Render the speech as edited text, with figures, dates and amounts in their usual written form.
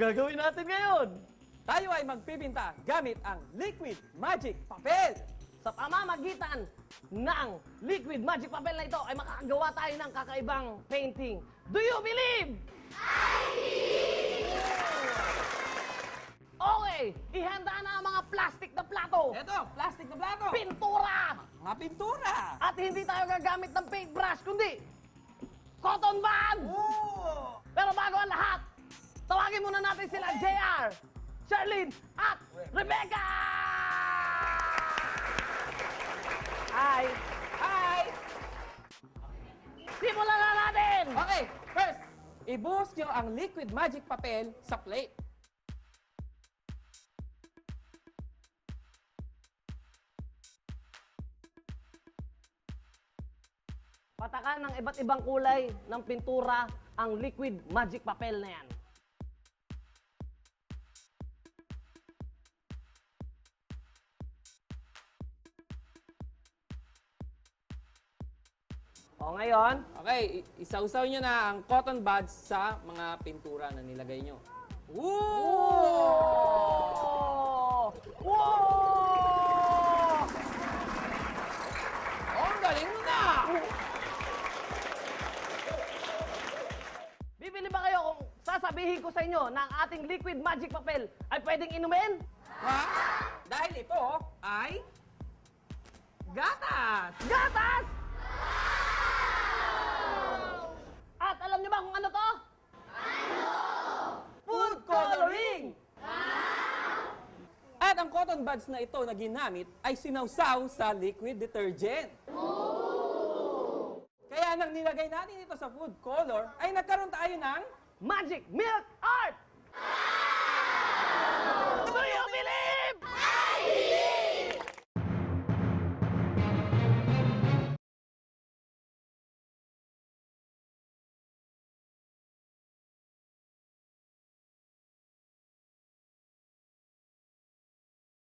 gagawin natin ngayon? Tayo ay magpipinta gamit ang Liquid Magic Papel. Sa pamamagitan ng liquid magic papel na ito ay makakagawa tayo ng kakaibang painting. Do you believe? Okay, ihanda na ang mga plastic na plato. Eto, plastic na plato. Pintura! Mga pintura. At hindi tayo gagamit ng paintbrush, kundi cotton buds! Pero bago ang lahat, tawagin muna natin sila JR, Charlene, at Rebecca! Hi! Hi! Simulan na natin! Okay, first, ibuhos nyo ang Liquid Magic Papel sa plate. Patakan ng iba't ibang kulay ng pintura ang liquid magic papel na yan. O ngayon, Okay, isausaw nyo na ang cotton buds sa mga pintura na nilagay nyo. oh! Wow! Oh, ang galing mo na! Bibili ba kayo kung sasabihin ko sa inyo na ang ating liquid magic papel ay pwedeng inumin? Ha? Dahil ito ay gatas! Gatas! At alam niyo ba kung ano to? Food coloring! At ang cotton buds na ito na ginamit ay sinawsaw sa liquid detergent. Kaya nang nilagay natin ito sa food color, ay nagkaroon tayo ng Magic Milk Art!